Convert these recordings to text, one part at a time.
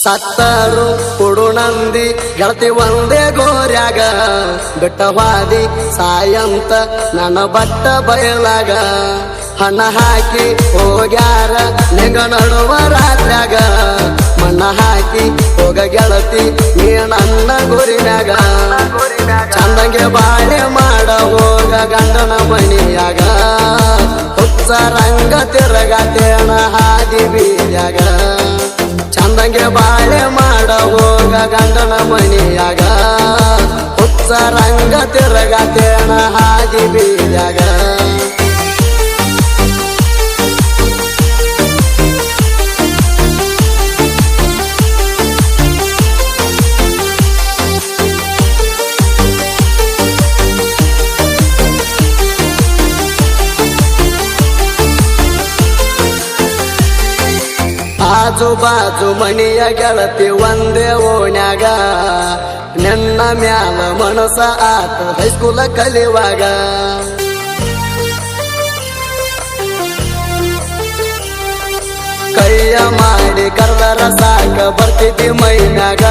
ಸತ್ತರು ಕೊಡು ನಂದಿ ಗೆಳತಿ ಒಂದೇ ಗೋರ್ಯಾಗ ಬಿಟ್ಟವಾದಿ ಸಾಯಂತ ನನ್ನ ಬಟ್ಟ ಬಯಲಾಗ ಹಣ ಹಾಕಿ ಹೋಗ್ಯಾರ ನಿಂಗ ನಡುವ ರಾತ್ರ್ಯಾಗ ಮಣ್ಣ ಹಾಕಿ ಹೋಗ ಗೆಳತಿ ನೀ ನನ್ನ ಗುರಿನಾಗ ಚಂದಂಗೆ ಬಾಳೆ ಮಾಡ ಹೋಗ ಗಂಡನ ಮಣಿಯಾಗ ಹುಚ್ಚ ರಂಗ ತಿರುಗತೇಣ ಹಾದಿ ಬೀರ್ಯಾಗ ಚಂದಂಗೆ ಬಾಳೆ ಮಾಡ ಹೋಗ ಗಂಡನ ಮಣಿಯಾಗ ಹುಚ್ಚ ರಂಗ ತಿರುಗತೇಣ ಹಾದಿ ಬೀರ್ಯಾಗ ಆಜು ಬಾಜು ಮಣಿಯ ಗೆಳತಿ ಒಂದೇ ಓಣ್ಯಾಗ ನನ್ನ ಮ್ಯಾಲ ಮನಸ ಆತ ಹೈಸ್ಕೂಲ ಕಲಿಯುವಾಗ ಕೈಯ ಮಾಡಿ ಕರ್ದರ ಸಾಕ ಬರ್ತಿದ್ದಿ ಮೈನಾಗ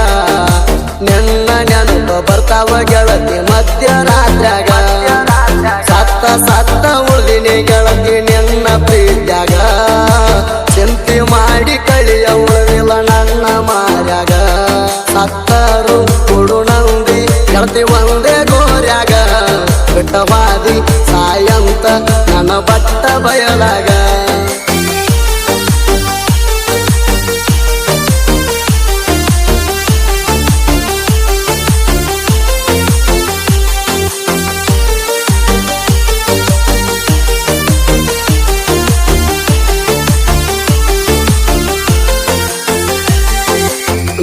ನಿನ್ನ ನೆನಪ ಬರ್ತಾವ ಗೆಳತಿ ಮಧ್ಯರಾತ್ರ್ಯಾಗ ಸತ್ತ ಉಳಿದಿನಿ ಗೆಳತಿ ನಿನ್ನ ಪ್ರೀತ್ಯಾಗ ಚಿಂತೆ ಮಾಡಿ ಕಳಿಯ ಉಳಿದಿಲ್ಲ ನನ್ನ ಮಾರ್ಯಾಗ ಸತ್ತರು ಕೊಡು ನಂದಿ ಗೆಳತಿ ಒಂದೇ ಗೋರ್ಯಾಗ ಬಿಟ್ಟವಾದಿ ಸಾಯಂತ ನನ್ನ ಬಟ್ಟ ಬಯಲಾಗ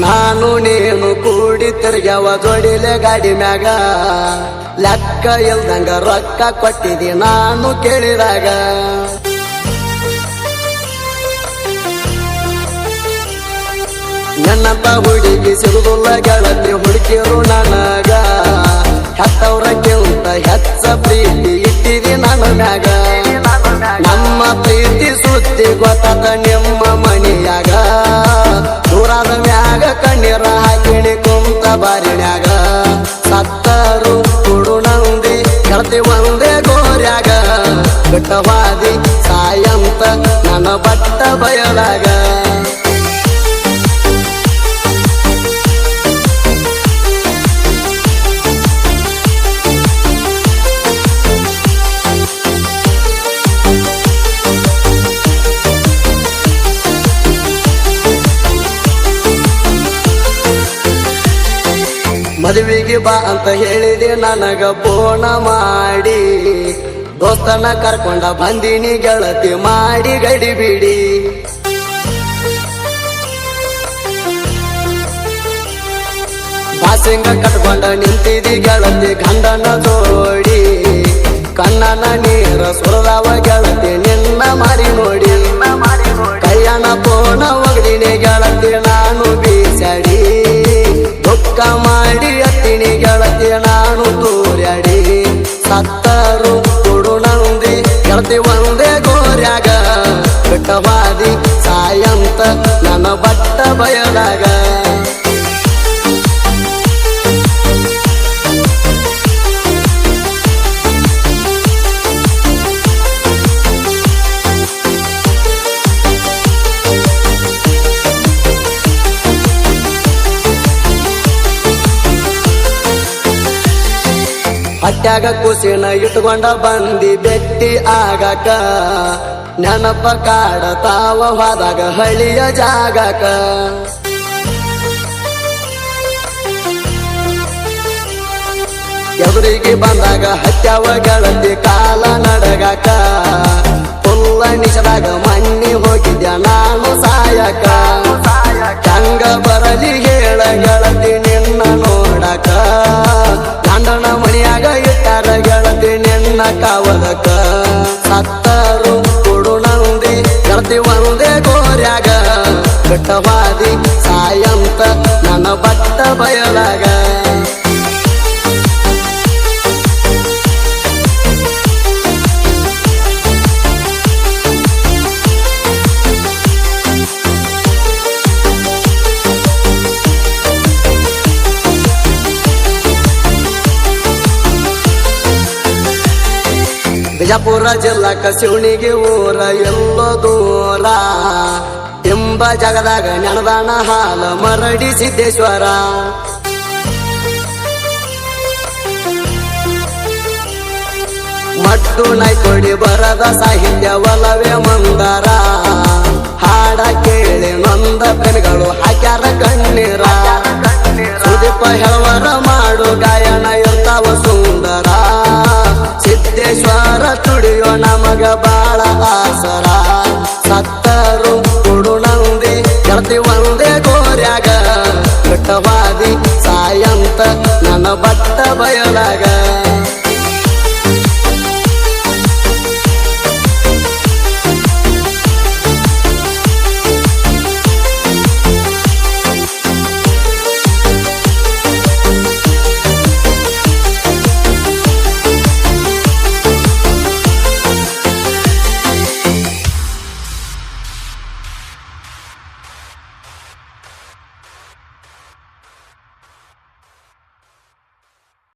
ನಾನು ನೀನು ಕೂಡಿ ತಿರ್ಗ್ಯಾವ ಜೋಡಿಲೆ ಗಾಡಿ ಮ್ಯಾಗ ಲೆಕ್ಕ ಇಲ್ದಂಗ ರೊಕ್ಕ ಕೊಟ್ಟಿದಿ ನಾನು ಕೇಳಿದಾಗ ನನ್ನಂತ ಹುಡುಗಿ ಸಿಗುದಿಲ್ಲ ಗೆಳತಿ ಹುಡುಕಿರು ನನಗ ಹೆತ್ತವ್ರಕ್ಕಿಂತ ಹೆಚ್ಚ ಪ್ರೀತಿ ಇಟ್ಟಿದಿ ನನ್ನ ಮ್ಯಾಗ ನಮ್ಮ ಪ್ರೀತಿ ಸುದ್ದಿ ಗೊತ್ತಾದ ನಿಮ್ಮ ಮಣಿಯಾಗ ದೂರಾದ ಮ್ಯಾಗ ಕಣ್ಣೀರ ಹಾಕಿಣಿ ಕುಂತ ಬಾರಿಣ್ಯಾಗ ಸತ್ತರು ಕೊಡು ನಂದಿ ಗೆಳತಿ ಒಂದೇ ಗೋರ್ಯಾಗ ಬಿಟ್ಟವಾದಿ ಸಾಯಂತ ನನ್ನ ಬಟ್ಟ ಬಯಲಾಗ ಮದುವೆಗೆ ಬಾ ಅಂತ ಹೇಳಿದೆ ನನಗ ಫೋನ ಮಾಡಿ ದೋಸ್ತನ ಕರ್ಕೊಂಡ ಬಂದಿನಿ ಗೆಳತಿ ಮಾಡಿ ಗಡಿ ಬಿಡಿ ಬಾಸಿಂಗ ಕಟ್ಕೊಂಡ ನಿಂತಿದಿ ಗೆಳತಿ ಗಂಡನ ಜೋಡಿ ಕಣ್ಣನ ನೀರ ಸುರದವ ಗೆಳತಿ ನಿನ್ನ ಮಾರಿ ನೋಡಿ ಕೈಯನ ಫೋನ ಒಗದಿನಿ ಗೆಳತಿ ನಾನು ಬೀಸಾಡಿ ದುಃಖ ಮಾಡಿ ಅತ್ತಿನಿ ಗೆಳತಿ ನಾನು ತೋರ್ಯಾಡಿ ಸತ್ತರು ಕೊಡು ನಂದಿ ಗೆಳತಿ ಒಂದೇ ಗೋರ್ಯಾಗ ಬಿಟ್ಟವಾದಿ ಸಾಯಂತ ನನ್ನ ಬಟ್ಟ ಬಯಲಾಗ ಹಟ್ಯಾಗ ಕುಸಿನ ಇಟ್ಕೊಂಡ ಬಂದಿ ಬೆಟ್ಟಿ ಆಗಕ ನೆನಪ ಕಾಡತಾವ ಹೋದಾಗ ಹಳಿಯ ಜಾಗಕ ಎದುರಿಗೆ ಬಂದಾಗ ಹತ್ಯಾವ ಗೆಳತಿ ಕಾಲ ನಡಗಾಕ ಫುಲ್ಲ ನಿಶದಾಗ ಮಣ್ಣಿ ಹೋಗಿದ್ಯ ನಾನು ಸಾಯಕ ಹಂಗ ಬರಲಿ ಹೇಳ ಗೆಳತಿ ನಿನ್ನ ನೋಡಕ ಗಂಡನ ಮಣಿಯಾಗ ಇಟ್ಟಾರ ಗೆಳತಿ ನಿನ್ನ ಕಾವಲಕ ಸತ್ತರು ಕೊಡು ನಂದಿ ಗೆಳತಿ ಒಂದೇ ಗೋರ್ಯಾಗ ಬಿಟ್ಟವಾದಿ ಸಾಯಂತ ನನ್ನ ಬಟ್ಟ ಬಯಲಾಗ ಬಿಜಾಪುರ ಜಿಲ್ಲಾಕ ಶಿವನಿಗೆ ಊರ ಎಲ್ಲೋ ದೂರ ಎಂಬ ಜಗದಾಗ ನೆನದಾನ ಹಾಲ ಮರಡಿ ಸಿದ್ದೇಶ್ವರ ಮಟ್ಟು ನೈಕೊಡಿ ಬರದ ಸಾಹಿತ್ಯ ಒಲವೇ ಮಂದರ ಹಾಡ ಕೇಳಿ ನೊಂದ ಬೆನ್ಗಳು ಹಾಕ್ಯಾರ ಕಣ್ಣೀರ ಸುದೀಪ ಹೆಳವರ ಮಾಡು ಗಾಯನ ಇರ್ತಾವ ಸುಂದರ ಸಿದ್ದೇಶ್ವರ ತುಡಿಯೋ ನಮಗ ಬಾಳ ಆಸರ ಸತ್ತರು ಕೊಡು ನಂದಿ ಗೆಳತಿ ಒಂದೇ ಗೋರ್ಯಾಗ ಬಿಟ್ಟವಾದಿ ಸಾಯಂತ ನನ್ನ ಬಟ್ಟ ಬಯಲಾಗ